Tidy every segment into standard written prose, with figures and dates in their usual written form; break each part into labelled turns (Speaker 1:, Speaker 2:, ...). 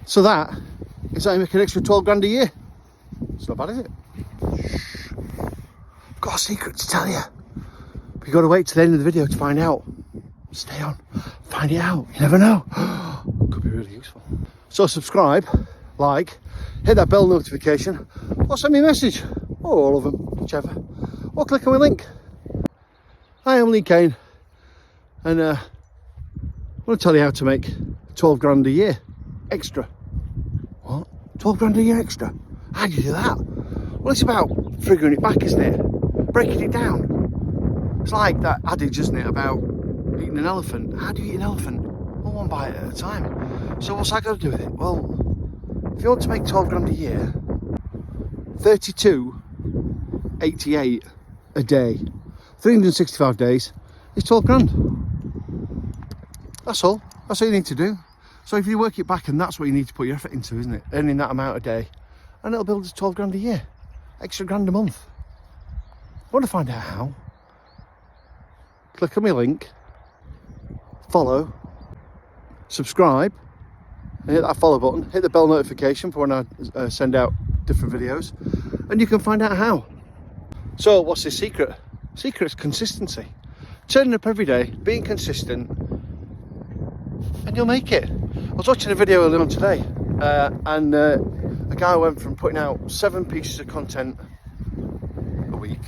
Speaker 1: So that is how you make an extra 12 grand a year. It's not bad, is it? I've got a secret to tell you. But you've got to wait till the end of the video to find out. Stay on, find it out. You never know. Could be really useful. So subscribe, like, hit that bell notification, or send me a message, or all of them, whichever. Or click on my link. Hi, I'm Kayne, and I want to tell you how to make 12 grand a year extra. What? 12 grand a year extra? How do you do that? Well, it's about figuring it back, isn't it? Breaking it down. It's like that adage, isn't it, about eating an elephant. How do you eat an elephant? Well, one bite at a time. So what's that got to do with it? Well, if you want to make 12 grand a year, 32.88 a day, 365 days is 12 grand. That's all. That's all you need to do. So if you work it back, and that's what you need to put your effort into, isn't it? Earning that amount a day, and it'll build to 12 grand a year, extra grand a month. I want to find out how. Click on my link, follow, subscribe, and hit that follow button. Hit the bell notification for when I send out different videos, and you can find out how. So what's the secret? Secret's consistency. Turning up every day, being consistent, and you'll make it. I was watching a video earlier on today, and a guy went from putting out 7 pieces of content a week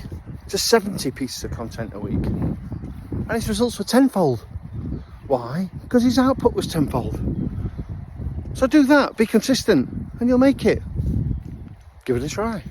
Speaker 1: to 70 pieces of content a week, and his results were tenfold. Why? Because his output was tenfold. So do that, be consistent, and you'll make it. Give it a try.